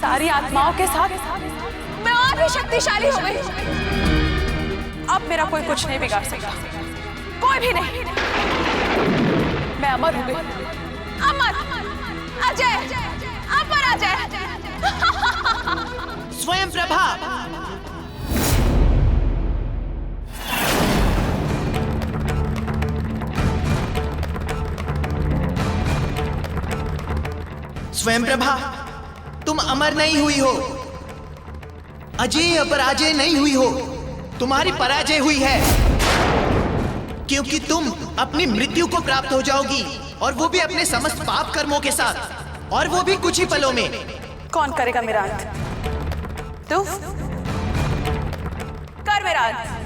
सारी आत्माओं के साथ मैं और भी शक्तिशाली हो गई। अब मेरा कोई कुछ नहीं बिगाड़ सकता, कोई भी नहीं। मैं अमर हो गई, अमर, अजय, अमर अजय। स्वयं प्रभा। स्वयं प्रभा, तुम अमर नहीं हुई हो, अजय अपराजय नहीं हुई हो, तुम्हारी पराजय हुई है, क्योंकि तुम अपनी मृत्यु को प्राप्त हो जाओगी, और वो भी अपने समस्त पाप कर्मों के साथ, और वो भी कुछ ही पलों में। कौन करेगा मेरा अंत? तू कर मेरा अंत।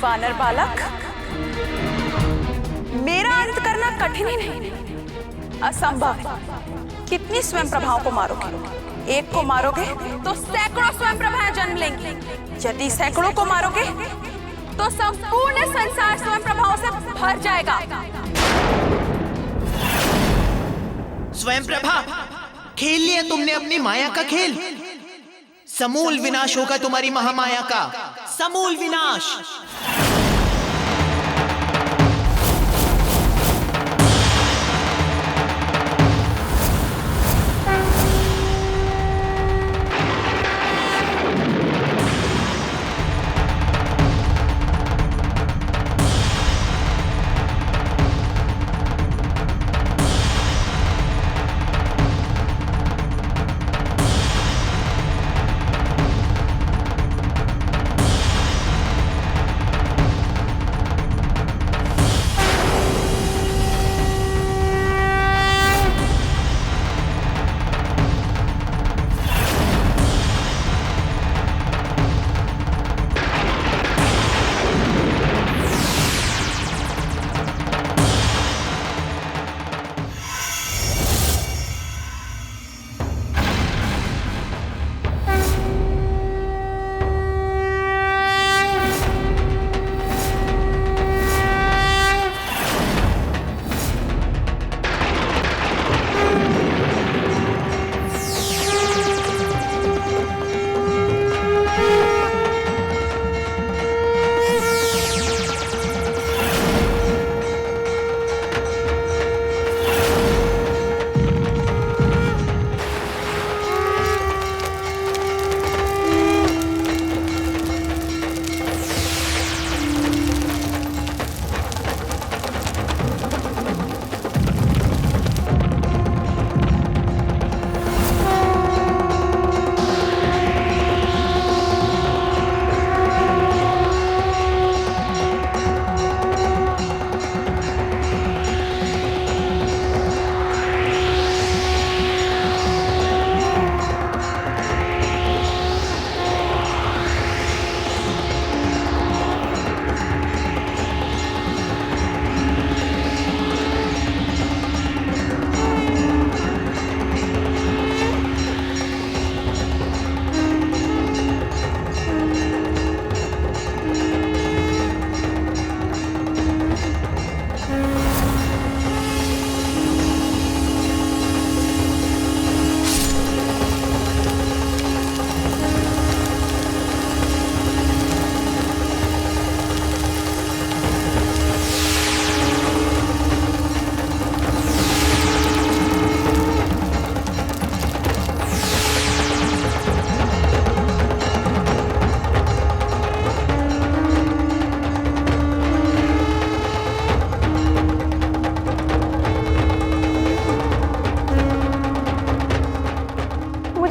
वानर बालक, मेरा अंत करना कठिन ही नहीं, असंभव। कितनी स्वयं प्रभाओं को मारोगे? एक को मारोगे तो सैकड़ों स्वयं प्रभाएं जन्म लेंगी। यदि सैकड़ों को मारोगे तो संपूर्ण संसार स्वयं प्रभाओं से भर जाएगा। स्वयं प्रभा, खेल लिया तुमने अपनी माया का खेल। समूल विनाश होगा तुम्हारी महामाया का, समूल विनाश।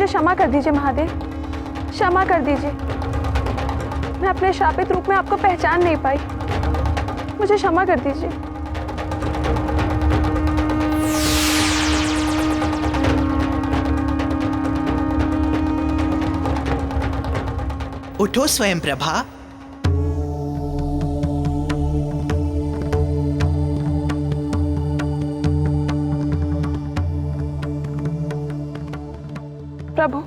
क्षमा कर दीजिए महादेव, क्षमा कर दीजिए। अपने शापित रूप में आपको पहचान नहीं पाई। मुझे क्षमा कर दीजिए। उठो स्वयं प्रभा। प्रभु,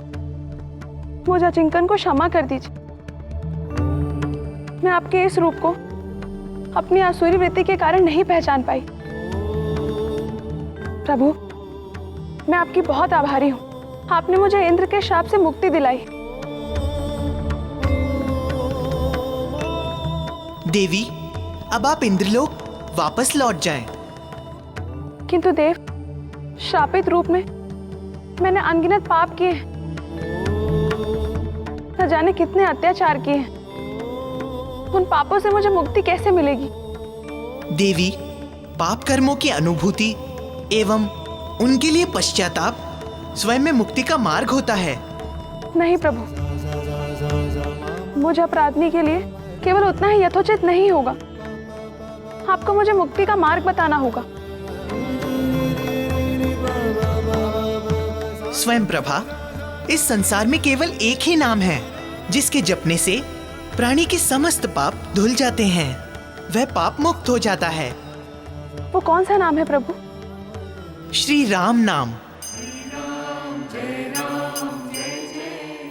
मुझे अचिंकन को क्षमा कर दीजिए। मैं आपके इस रूप को अपनी आसुरी वृत्ति के कारण नहीं पहचान पाई। प्रभु, मैं आपकी बहुत आभारी हूँ। आपने मुझे इंद्र के शाप से मुक्ति दिलाई। देवी, अब आप इंद्रलोक वापस लौट जाएं। किंतु देव, शापित रूप में मैंने अनगिनत पाप किए हैं, न जाने कितने अत्याचार किए हैं। उन पापों से मुझे मुक्ति कैसे मिलेगी? देवी, पाप कर्मों की अनुभूति एवं उनके लिए पश्चाताप स्वयं में मुक्ति का मार्ग होता है। नहीं प्रभु, मुझे अपराधी के लिए केवल उतना ही यथोचित नहीं होगा। आपको मुझे मुक्ति का मार्ग बताना होगा। स्वयं प्रभा, इस संसार में केवल एक ही नाम है जिसके जपने से प्राणी के समस्त पाप धुल जाते हैं। वह पाप मुक्त हो जाता है। वो कौन सा नाम है प्रभु? श्री राम नाम।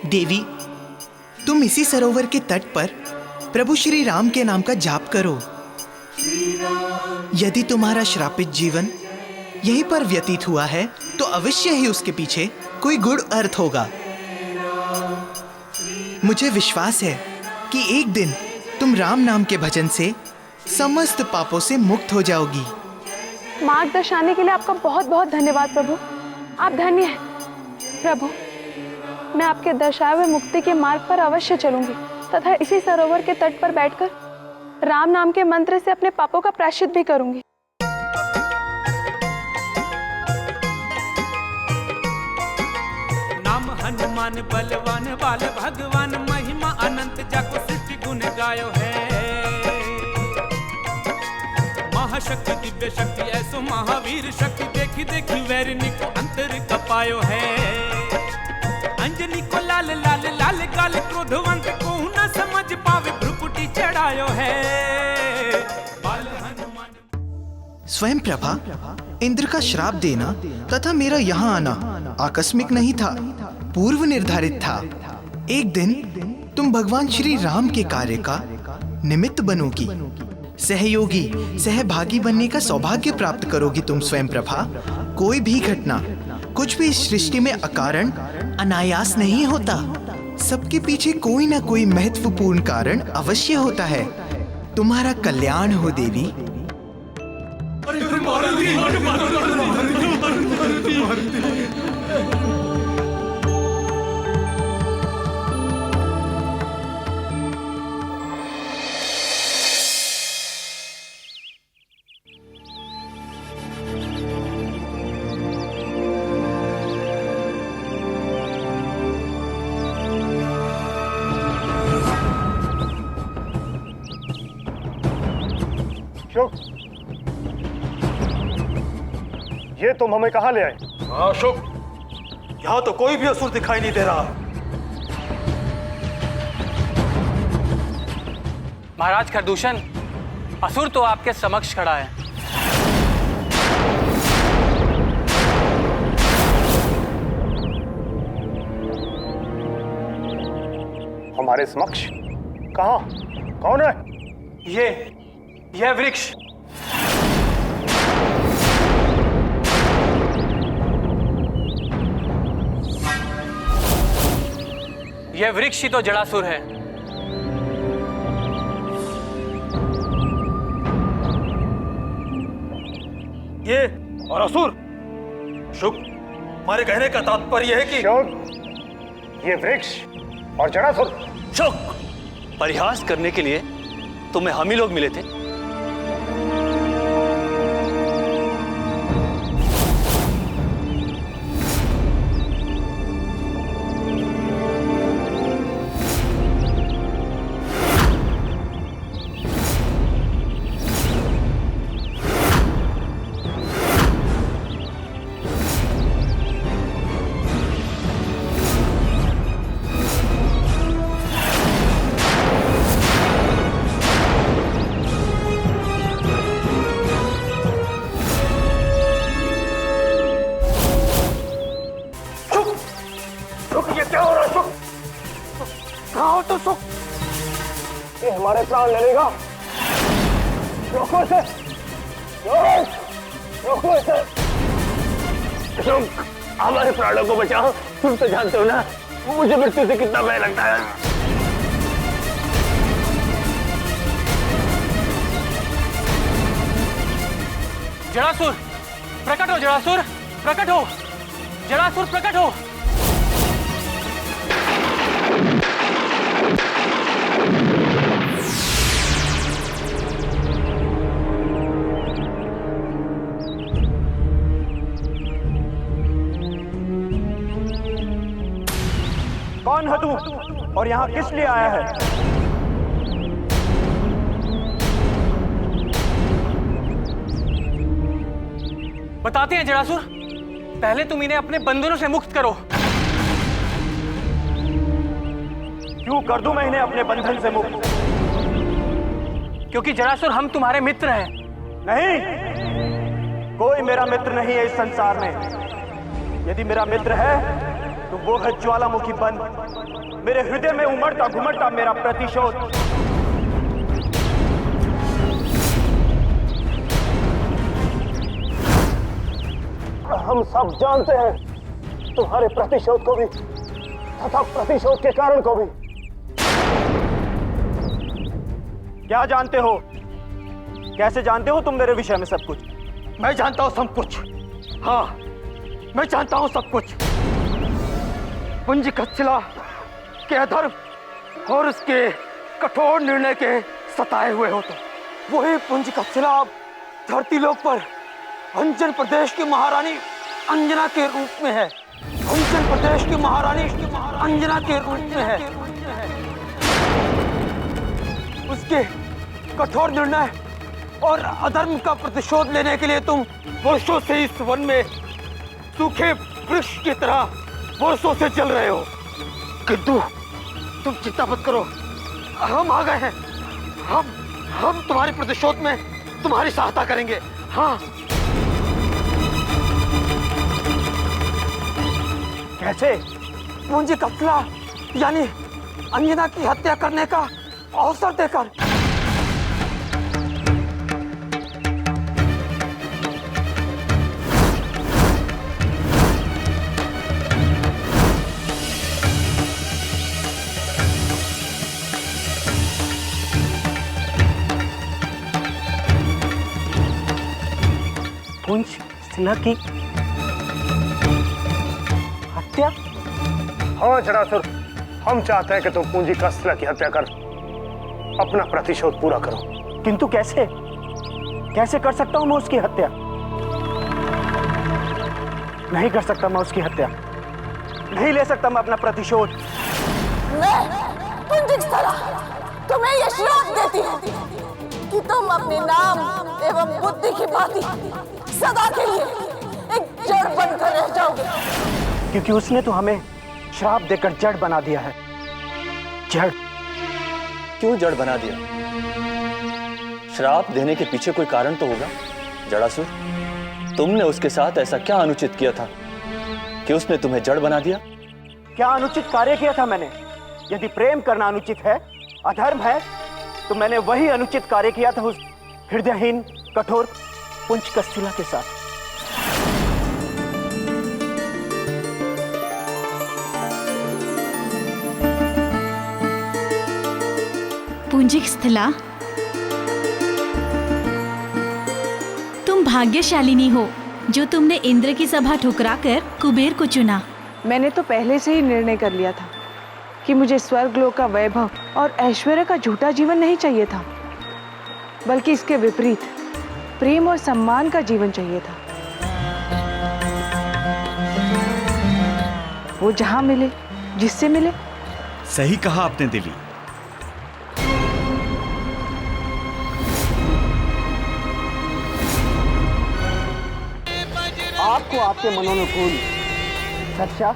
देवी, तुम इसी सरोवर के तट पर प्रभु श्री राम के नाम का जाप करो। यदि तुम्हारा श्रापित जीवन यहीं पर व्यतीत हुआ है तो अवश्य ही उसके पीछे कोई गूढ़ अर्थ होगा। मुझे विश्वास है कि एक दिन तुम राम नाम के भजन से समस्त पापों से मुक्त हो जाओगी। मार्गदर्शन के लिए आपका बहुत बहुत धन्यवाद प्रभु। आप धन्य हैं। प्रभु, मैं आपके दर्शाए हुए मुक्ति के मार्ग पर अवश्य चलूंगी तथा इसी सरोवर के तट पर बैठकर राम नाम के मंत्र से अपने पापों का प्रायश्चित भी करूंगी। नाम हनुमान बलवान बाल भगवान, महिमा अनंत जाको सृष्टि गुण गायो है। महाशक्ति दिव्य शक्ति ऐसो महावीर शक्ति, देखी देखी वैरिनी को अंतर कपायो है। अंजनी को लाल लाल लाल गाल, क्रोधवंत को न समझ पावे भ्रुकुटी चढ़ायो है। बाल हनुमान। स्वयं प्रभा, इंद्र का श्राप देना तथा मेरा यहाँ आना आकस्मिक नहीं था, पूर्व निर्धारित था। एक दिन तुम भगवान श्री राम के कार्य का निमित्त बनोगी, सहयोगी सहभागी बनने का सौभाग्य प्राप्त करोगी तुम स्वयं प्रभा। कोई भी घटना, कुछ भी इस सृष्टि में अकारण अनायास नहीं होता। सबके पीछे कोई ना कोई महत्वपूर्ण कारण अवश्य होता है। तुम्हारा कल्याण हो देवी। शुक, ये तुम हमें कहाँ ले आए? हाँ शुक, यहाँ तो कोई भी असुर दिखाई नहीं दे रहा। महाराज खरदूषण, असुर तो आपके समक्ष खड़ा है। हमारे समक्ष? कहाँ? कौन है? यह वृक्ष। यह वृक्ष ही तो जड़ासुर है। ये और असुर? शुक, हमारे कहने का तात्पर्य है कि शुक, ये वृक्ष और जड़ासुर। शुक, परिहास करने के लिए तुम्हें हम ही लोग मिले थे। हो तो सुख। ये हमारे प्राण ले लेगा। रोको इसे, रोको इसे। रुक, हमारे प्राणों को बचाओ। तुम तो जानते हो ना मुझे मृत्यु से कितना भय लगता है। जरासुर प्रकट हो, जरासुर प्रकट हो, जरासुर प्रकट हो। कौन है तू और यहाँ किस लिए आया है? बताते हैं जरासुर, पहले तुम इन्हें अपने बंधनों से मुक्त करो। क्यों कर दूं मैं इन्हें अपने बंधन से मुक्त? क्योंकि जरासुर हम तुम्हारे मित्र हैं। नहीं, कोई मेरा मित्र नहीं है इस संसार में। यदि मेरा मित्र है तो वो है ज्वालामुखी बंद, मेरे हृदय में उमड़ता घुमड़ता मेरा प्रतिशोध। हम सब जानते हैं तुम्हारे प्रतिशोध को भी तथा प्रतिशोध के कारण को भी। क्या जानते हो? कैसे जानते हो तुम मेरे विषय में सब कुछ? मैं जानता हूं सब कुछ। हाँ, मैं जानता हूं सब कुछ। पुंजकशिला के अधर्म और उसके कठोर निर्णय के सताए हुए हो तुम। वही पुंजकशिला अब धरती लोक पर अंजन प्रदेश की महारानी अंजना के रूप में है। अंजन प्रदेश की महारानी अंजना के रूप में है। उसके कठोर निर्णय और अधर्म का प्रतिशोध लेने के लिए तुम वर्षों से इस वन में सूखे वृक्ष की तरह वर्षों से चल रहे हो। किंतु तुम चिंता मत करो, हम आ गए हैं। हम तुम्हारे प्रतिशोध में तुम्हारी सहायता करेंगे। हाँ। कैसे? पुंजकशिला यानी अंजना की हत्या करने का अवसर देकर। पुंजकशिला की हत्या? हाँ जरासुर, हम चाहते हैं कि तुम पुंजकशिला की हत्या कर अपना प्रतिशोध पूरा करो। किंतु कैसे? कैसे कर सकता हूं मैं उसकी हत्या? नहीं कर सकता मैं उसकी हत्या। नहीं ले सकता मैं अपना प्रतिशोध। मैं पुंजकशिला तुम्हें यह श्राप देती हूँ कि तुम अपने नाम एवं बुद्धि की भांति सदा के लिए एक जड़ बनकर रह जाओगे। क्योंकि उसने तो हमें श्राप देकर जड़ बना दिया है। जड़? क्यों जड़ बना दिया? श्राप देने के पीछे कोई कारण तो होगा। जड़ासुर, तुमने उसके साथ ऐसा क्या अनुचित किया था कि उसने तुम्हें जड़ बना दिया? क्या अनुचित कार्य किया था मैंने? यदि प्रेम करना अनुचित है, अधर्म है, तो मैंने वही अनुचित कार्य किया था उस हृदयहीन कठोर पुंजकशिला के साथ। पुंजकशिला, तुम भाग्यशालिनी हो जो तुमने इंद्र की सभा ठुकराकर कुबेर को चुना। मैंने तो पहले से ही निर्णय कर लिया था कि मुझे स्वर्गलोक का वैभव और ऐश्वर्य का झूठा जीवन नहीं चाहिए था, बल्कि इसके विपरीत प्रेम और सम्मान का जीवन चाहिए था। वो जहां मिले, जिससे मिले। सही कहा आपने दिली। आपको आपके मनोनुकूल सच्चा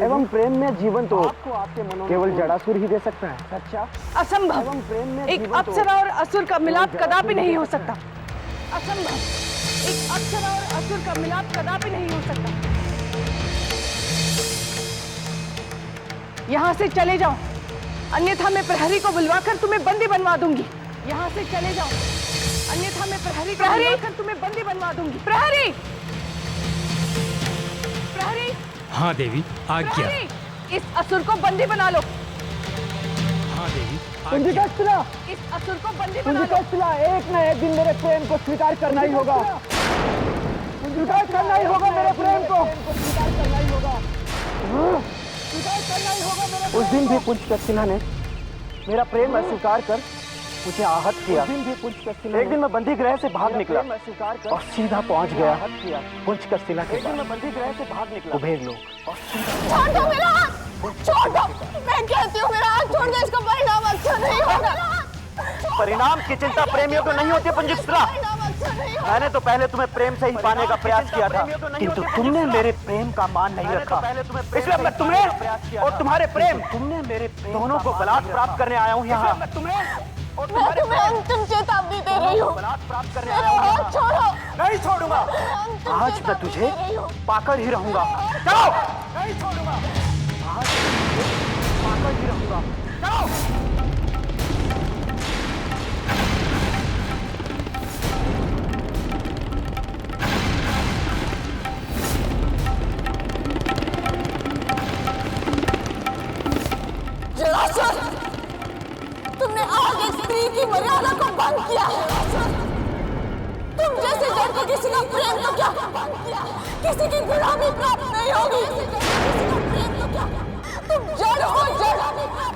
एवं प्रेम में जीवन तो केवल जड़ासुर ही दे सकता है। सच्चा असंभव। एक अप्सरा और असुर का मिलाप कदापि नहीं हो सकता। असंभव। एक अप्सरा और असुर का मिलाप कदापि नहीं हो सकता। यहाँ से चले जाओ, अन्यथा मैं प्रहरी को बुलवाकर तुम्हें बंदी बनवा दूंगी। यहाँ से चले जाओ, अन्यथा मैं प्रहरी को बुलवाकर तुम्हें बंदी बनवा दूंगी। प्रहरी, प्रहरी। हाँ देवी, आज्ञा। प्रहरी, इस असुर को बंदी बना लो। हाँ देवी, कुंजिका स्त्रा, इस असुर को बंदी बना लो। कुंजिका स्त्रा, एक न एक दिन मेरे प्रेम को स्वीकार करना ही होगा। स्वीकार करना ही होगा मेरे प्रेम को। स्वीकार करना ही होगा। स्वीकार करना ही होगा मेरे। उस दिन भी पुंजकशिला ने मेरा प्रेम अस्वीकार कर मुझे आहत किया। उस दिन भी पुंजकशिला, एक दिन मैं बंदी गृह से बाहर निकला और सीधा पहुंच गया पुंजकशिला के पास। मैं बंदी गृह से बाहर निकला, कुबेर लोग, और छोड़ दो मेरा हाथ, छोड़ दो। मैं कहती हूँ मेरा हाथ छोड़ दो, इसका परिणाम अच्छा नहीं होगा। परिणाम की चिंता प्रेमियों को नहीं होती पुंजिका। मैंने तो पहले तुम्हें प्रेम से ही पाने का प्रयास किया था, किंतु तुमने मेरे प्रेम का मान नहीं रखा। इसलिए मैं तुम्हें और तुम्हारे प्रेम, तुमने मेरे दोनों को बलात् प्राप्त करने आया हूँ यहाँ। मैं तुम्हें अंतिम चेतावनी दे रही हूँ, मेरा हाथ छोड़ो। नहीं छोड़ूंगा, आज मैं तुझे पाकर ही रहूंगा। चलो, नहीं छोड़ूंगा, आज मैं पाकर ही रहूंगा। चलो। जरासंध, तुमने आज एक स्त्री की मर्यादा को भंग किया है। तुम जैसे जड़ को किसी का प्रेम तो क्या, किसी की गुलामी प्राप्त नहीं होगी। किसी का प्रेम तो क्या, तुम जड़ हो जड़,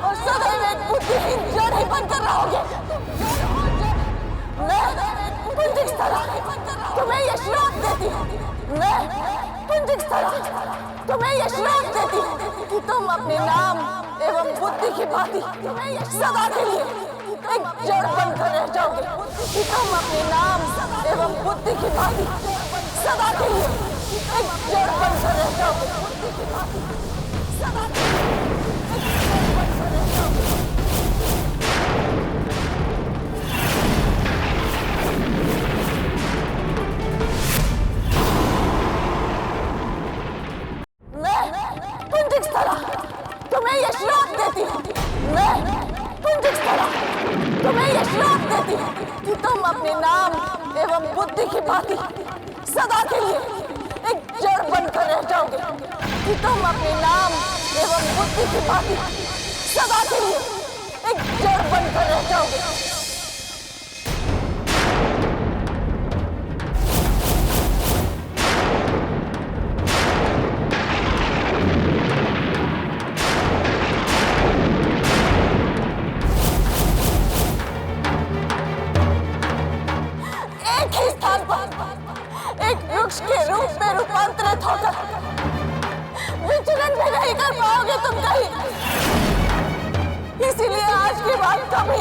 और सदैव एक बुद्धिहीन जड़ ही बनकर रहोगे। मैं पुंजिका तुम्हें ये श्राप देती हूँ। मैं पुंजिका तुम्हें ये श्राप देती हूँ कि तुम अपने नाम एवं बुद्धि की भांति सदा के लिए एक जड़ बनकर रह जाओगे। कि तुम अपने नाम एवं बुद्धि की भांति सदा के लिए एक जड़ बनकर रह जाओगे। सदा के लिए एक जड़ बनकर रह जाओगे। मैं पुंजिका तुम्हें ये श्राप देती हूँ। मैं पुंजिका तुम्हें ये श्राप देती हूँ कि तुम अपने नाम एवं बुद्धि की भांति सदा के लिए एक जड़ बनकर रह जाओगे। कि तुम अपने नाम एवं बुद्धि की भांति सदा के लिए एक जड़ बनकर रह जाओगे। के रूप में रूपांतरित होकर विचलन भी नहीं कर पाओगे तुम कहीं। इसीलिए आज के बाद कभी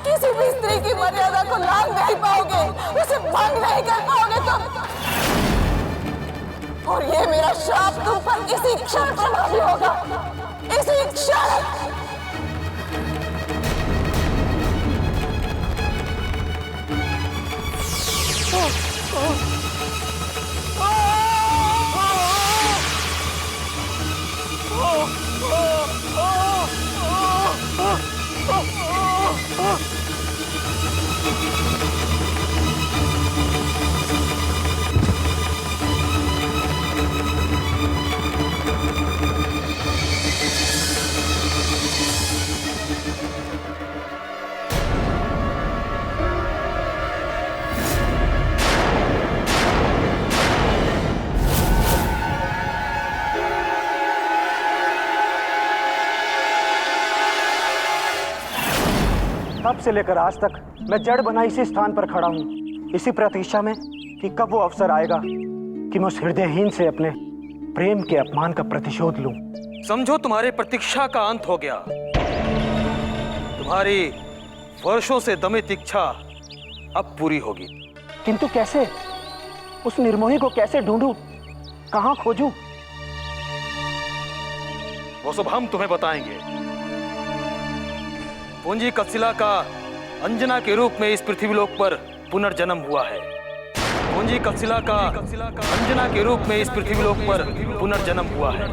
किसी भी स्त्री की मर्यादा को लांघ नहीं पाओगे, उसे भंग नहीं कर पाओगे तुम। और ये मेरा श्राप तुम पर इसी क्षण प्रभावी होगा, इसी क्षण। तब से लेकर आज तक मैं जड़ बना इसी स्थान पर खड़ा हूँ, इसी प्रतीक्षा में कि कब वो अवसर आएगा कि मैं उस हृदयहीन से अपने प्रेम के अपमान का प्रतिशोध लूं। समझो तुम्हारी प्रतीक्षा का अंत हो गया। तुम्हारी वर्षों से दमित इच्छा अब पूरी होगी। किंतु कैसे? उस निर्मोही को कैसे ढूंढूं? कहां खोजूं? वो सब हम तुम्हें बताएंगे। पुंजिकशिला का अंजना के रूप में इस पृथ्वीलोक पर पुनर्जन्म हुआ है। पुंजिकशिला का अंजना के रूप में इस पृथ्वीलोक पर पुनर्जन्म हुआ है।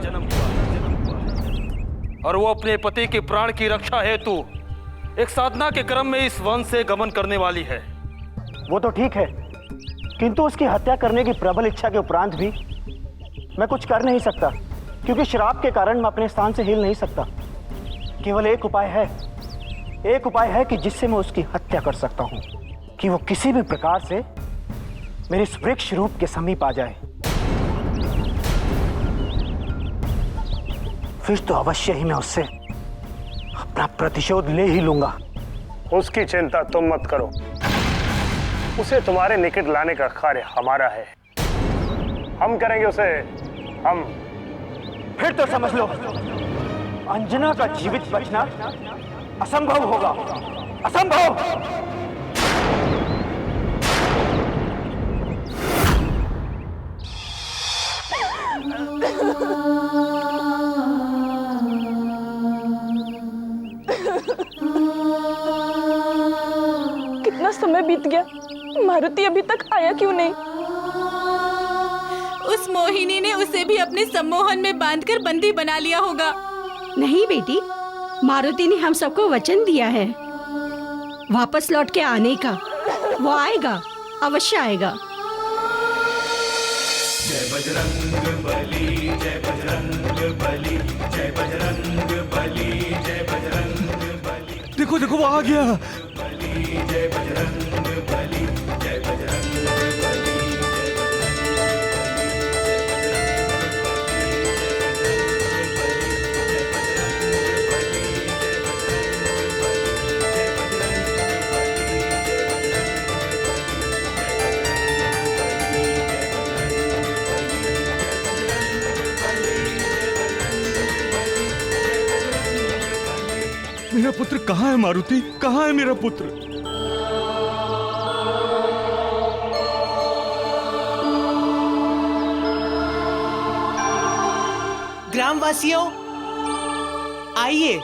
और वो अपने पति के प्राण की रक्षा हेतु एक साधना के क्रम में इस वन से गमन करने वाली है। वो तो ठीक है, किंतु उसकी हत्या करने की प्रबल इच्छा के उपरांत भी मैं कुछ कर नहीं सकता, क्योंकि श्राप के कारण मैं अपने स्थान से हिल नहीं सकता। केवल एक उपाय है कि जिससे मैं उसकी हत्या कर सकता हूं, कि वो किसी भी प्रकार से मेरे इस वृक्ष रूप के समीप आ जाए। फिर तो अवश्य ही मैं उससे अपना प्रतिशोध ले ही लूंगा। उसकी चिंता तुम मत करो, उसे तुम्हारे निकट लाने का कार्य हमारा है। हम करेंगे उसे, हम। फिर तो समझ लो, अंजना का जीवित बचना असंभव होगा, असंभव। कितना समय बीत गया, मारुति अभी तक आया क्यों नहीं? उस मोहिनी ने उसे भी अपने सम्मोहन में बांधकर बंदी बना लिया होगा। नहीं बेटी, मारुति ने हम सबको वचन दिया है वापस लौट के आने का। वो आएगा, अवश्य आएगा। जय बजरंग बली, जय बजरंग बली, जय बजरंग बली, जय बजरंग बली। देखो देखो वो आ गया। जय बजरंग बली, जय बजरंग बली। मेरा पुत्र कहाँ है मारुति? कहाँ है मेरा पुत्र? ग्रामवासियों, आइए।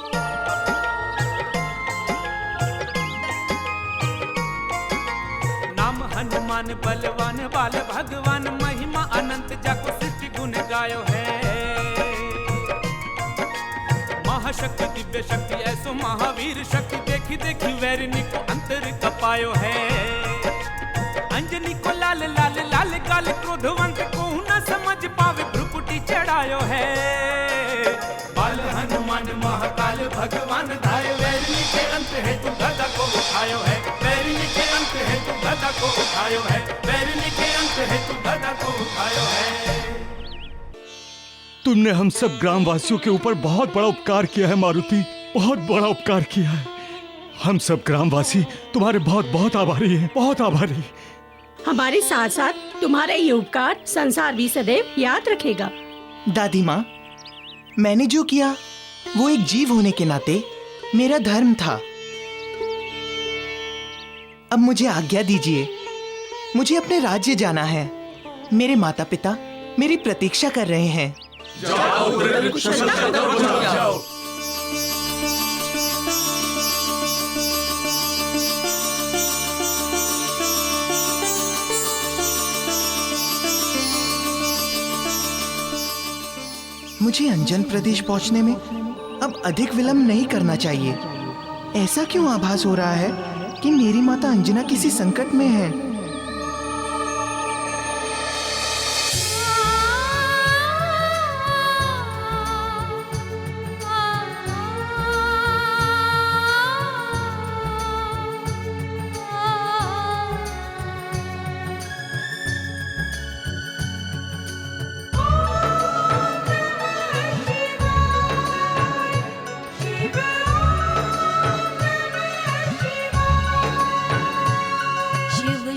नाम हनुमान बलवान बाल भगवान, महिमा अनंत जाको सृष्टि गुण गायो है। महाशक्ति दिव्य शक्ति ऐसो महावीर शक्ति, देखी देखी वैरिनी को अंतर कपायो है। अंजनी को लाल लाल लाल गाल, क्रोधवंत को न समझ पावे भ्रुकुटी चढ़ायो है। बाल हनुमान महाकाल भगवान धाय, वैरिनी के अंत है तू गदा को उठायो है। वैरिनी के अंत है तू गदा को उठायो है। वैरिनी के अंत है तू गदा को उठायो है। तुमने हम सब ग्रामवासियों के ऊपर बहुत बड़ा उपकार किया है मारुति, बहुत बड़ा उपकार किया है। हम सब ग्रामवासी तुम्हारे बहुत बहुत आभारी हैं, बहुत आभारी। हमारे साथ साथ तुम्हारा ये उपकार संसार भी सदैव याद रखेगा। दादी माँ, मैंने जो किया वो एक जीव होने के नाते मेरा धर्म था। अब मुझे आज्ञा दीजिए, मुझे अपने राज्य जाना है। मेरे माता पिता मेरी प्रतीक्षा कर रहे हैं। जाओ। मुझे अंजन प्रदेश पहुंचने में अब अधिक विलंब नहीं करना चाहिए। ऐसा क्यों आभास हो रहा है कि मेरी माता अंजना किसी संकट में है? शिव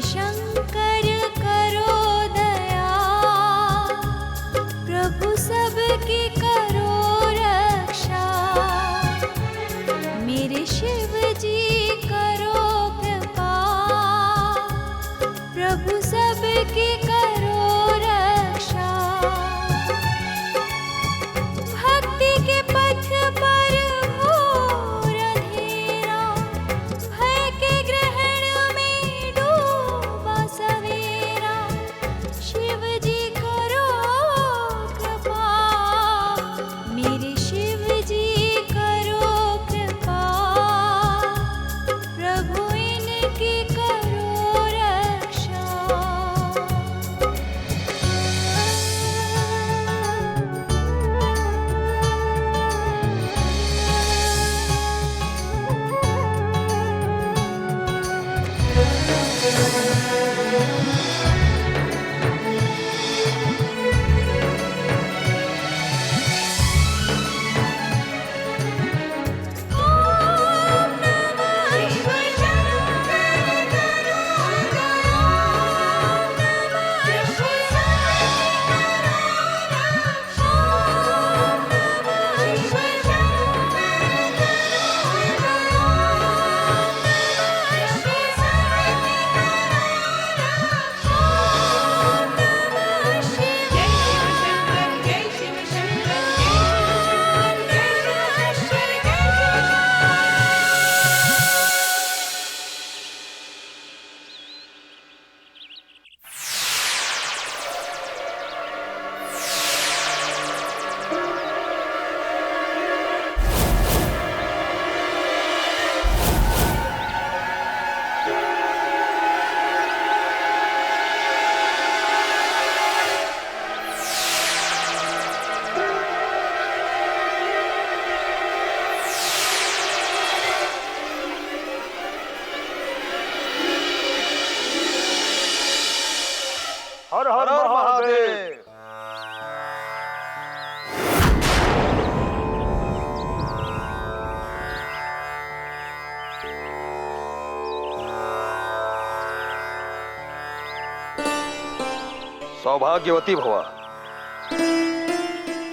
सौभाग्यवती भवा।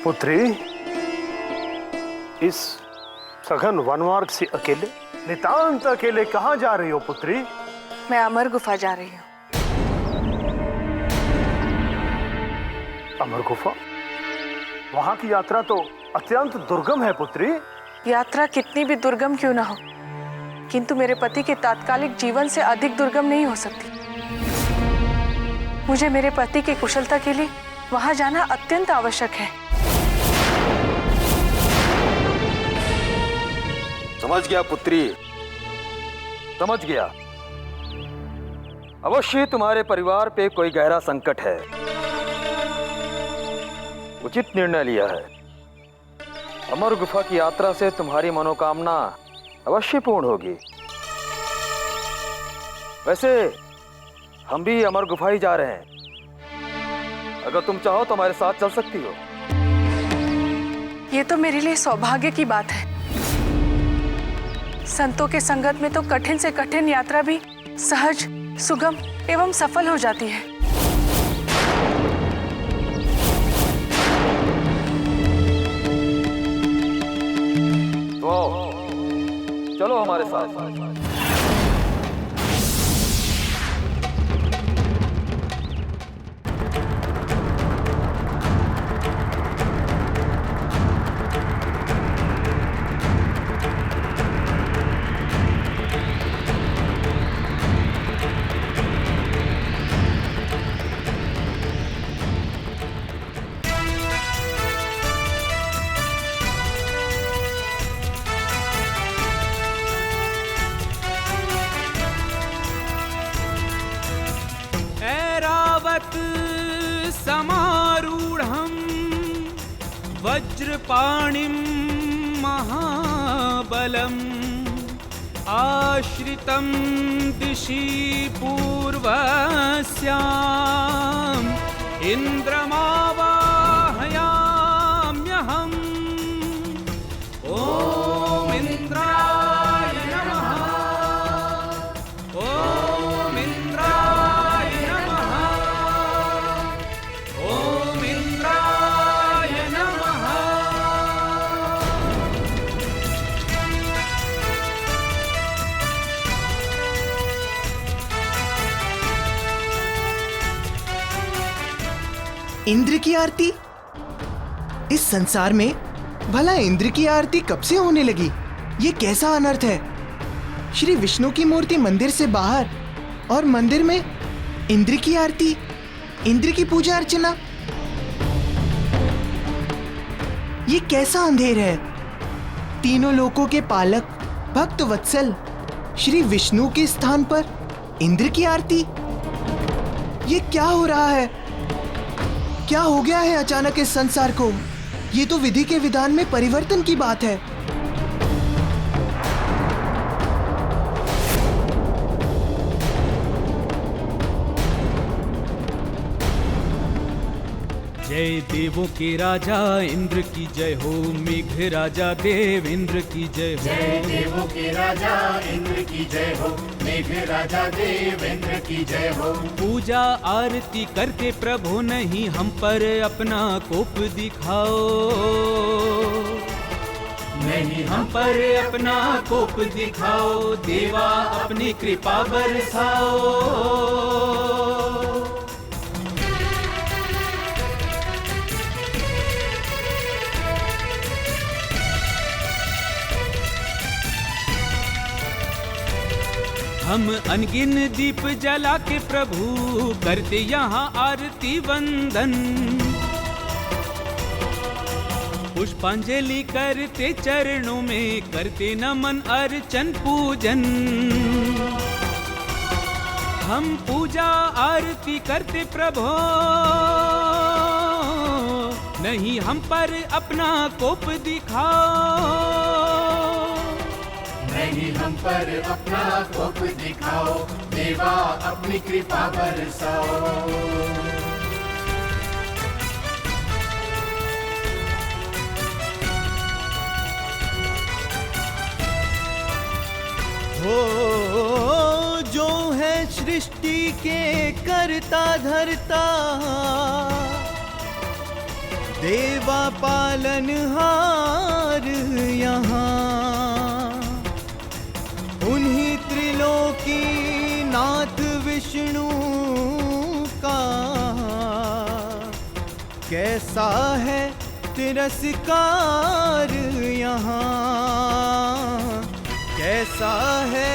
पुत्री, इस सघन वनमार्ग से अकेले, नितांत अकेले कहाँ जा रही हो पुत्री? मैं अमर गुफा जा रही हूँ। अमर गुफा? वहां की यात्रा तो अत्यंत दुर्गम है पुत्री। यात्रा कितनी भी दुर्गम क्यों ना हो, किंतु मेरे पति के तात्कालिक जीवन से अधिक दुर्गम नहीं हो सकती। मुझे मेरे पति की कुशलता के लिए वहां जाना अत्यंत आवश्यक है। समझ गया पुत्री, समझ गया। अवश्य तुम्हारे परिवार पे कोई गहरा संकट है। उचित निर्णय लिया है। अमर गुफा की यात्रा से तुम्हारी मनोकामना अवश्य पूर्ण होगी। वैसे हम भी अमर गुफा ही जा रहे हैं। अगर तुम चाहो तो हमारे साथ चल सकती हो। ये तो मेरे लिए सौभाग्य की बात है। संतों के संगत में तो कठिन से कठिन यात्रा भी सहज, सुगम एवं सफल हो जाती है। तो चलो हमारे साथ। समारूढ़ं वज्रपाणिं महाबलम् आश्रितं दिशि पूर्वस्याम् इन्द्रमावाहयाम्यहम्। ॐ इन्द्राय नमः। ॐ इन्द्राय नमः। ॐ इन्द्राय नमः। इंद्र की आरती? इस संसार में भला इंद्र की आरती कब से होने लगी? ये कैसा अनर्थ है? श्री विष्णु की मूर्ति मंदिर से बाहर और मंदिर में इंद्र की आरती, इंद्र की पूजा अर्चना। ये कैसा अंधेर है? तीनों लोकों के पालक, भक्त वत्सल श्री विष्णु के स्थान पर इंद्र की आरती? ये क्या हो रहा है? क्या हो गया है अचानक इस संसार को? ये तो विधि के विधान में परिवर्तन की बात है। जय देवों के राजा इंद्र की जय हो। मेघ राजा देव इंद्र की जय हो। जय देवों के राजा इंद्र की जय हो। मेघ राजा देव इंद्र की जय हो। पूजा आरती करके प्रभु नहीं हम पर अपना कोप दिखाओ। नहीं हम पर अपना कोप दिखाओ। देवा अपनी कृपा बरसाओ। हम अनगिन दीप जला के प्रभु करते यहाँ आरती वंदन। पुष्पांजलि करते चरणों में करते नमन अर्चन पूजन। हम पूजा आरती करते प्रभु नहीं हम पर अपना कोप दिखाओ। नहीं हम पर अपना कोप दिखाओ। देवा अपनी कृपा बरसाओ। हो जो है सृष्टि के करता धरता, देवा पालनहार यहाँ। उन्हीं त्रिलोकी नाथ विष्णु का कैसा है तिरस्कार यहाँ, कैसा है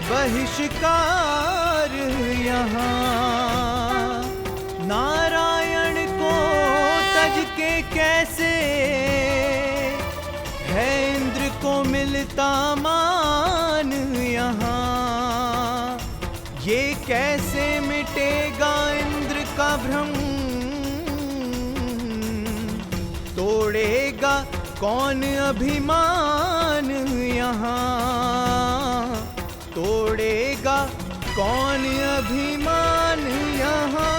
बहिष्कार यहाँ। नारायण को तज के कैसे है इंद्र को मिलता मान यहाँ। ये कैसे मिटेगा इंद्र का भ्रम, तोड़ेगा कौन अभिमान यहाँ, तोड़ेगा कौन अभिमान यहाँ।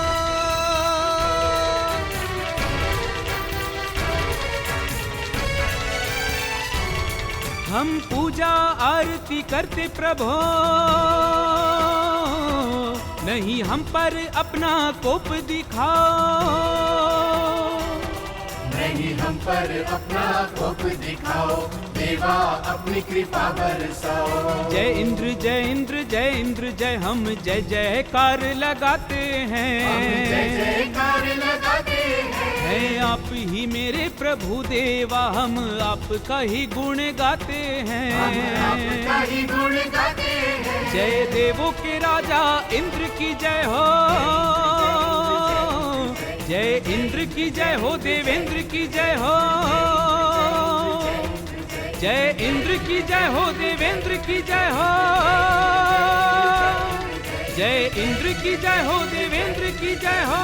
हम पूजा आरती करते प्रभो, नहीं हम पर अपना कोप दिखाओ। नहीं हम पर अपना कोप दिखाओ, देवा अपनी कृपा बरसाओ। जय इंद्र जय इंद्र जय इंद्र जय, हम जय जयकार लगाते हैं। जय जयकार लगाते हैं। है आप ही मेरे प्रभु देवा, हम आपका ही गुण गाते हैं। आपका ही गुण गाते हैं। जय देवों के राजा इंद्र की जय हो, जय इंद्र की जय हो, देवेंद्र की जय हो। जय इंद्र की जय हो, देवेंद्र की जय हो। जय इंद्र की जय हो, देवेंद्र की जय हो।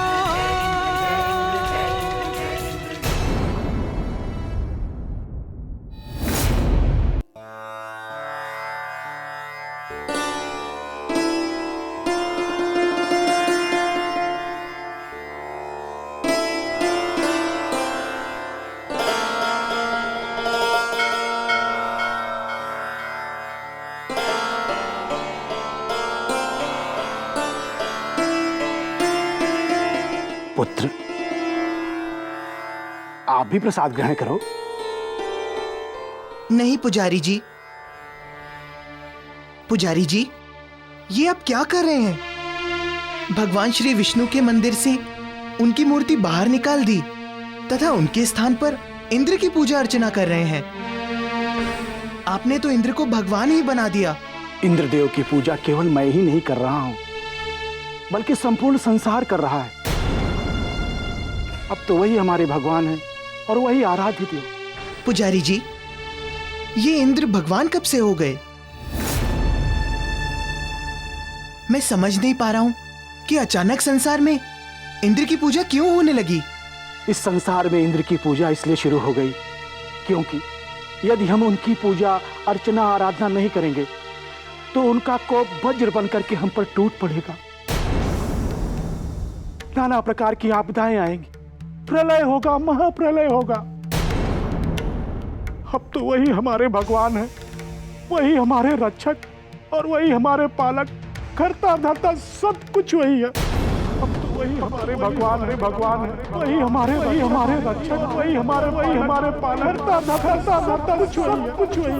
पुत्र, आप भी प्रसाद ग्रहण करो। नहीं पुजारी जी, पुजारी जी, ये आप क्या कर रहे हैं? भगवान श्री विष्णु के मंदिर से उनकी मूर्ति बाहर निकाल दी तथा उनके स्थान पर इंद्र की पूजा अर्चना कर रहे हैं। आपने तो इंद्र को भगवान ही बना दिया। इंद्रदेव की पूजा केवल मैं ही नहीं कर रहा हूं, बल्कि संपूर्ण संसार कर रहा है। अब तो वही हमारे भगवान हैं और वही आराध्य देव। पुजारी जी, ये इंद्र भगवान कब से हो गए? मैं समझ नहीं पा रहा हूं कि अचानक संसार में इंद्र की पूजा क्यों होने लगी। इस संसार में इंद्र की पूजा इसलिए शुरू हो गई क्योंकि यदि हम उनकी पूजा अर्चना आराधना नहीं करेंगे तो उनका कोप वज्र बन करके हम पर टूट पड़ेगा। नाना प्रकार की आपदाएं आएंगी, प्रलय होगा, महाप्रलय होगा। अब तो वही हमारे भगवान है, वही हमारे रक्षक और वही हमारे पालक, करता धरता सब कुछ वही है। अब तो वही हमारे भगवान है, वही हमारे रक्षक, वही हमारे पालक, करता धरता कुछ वही है।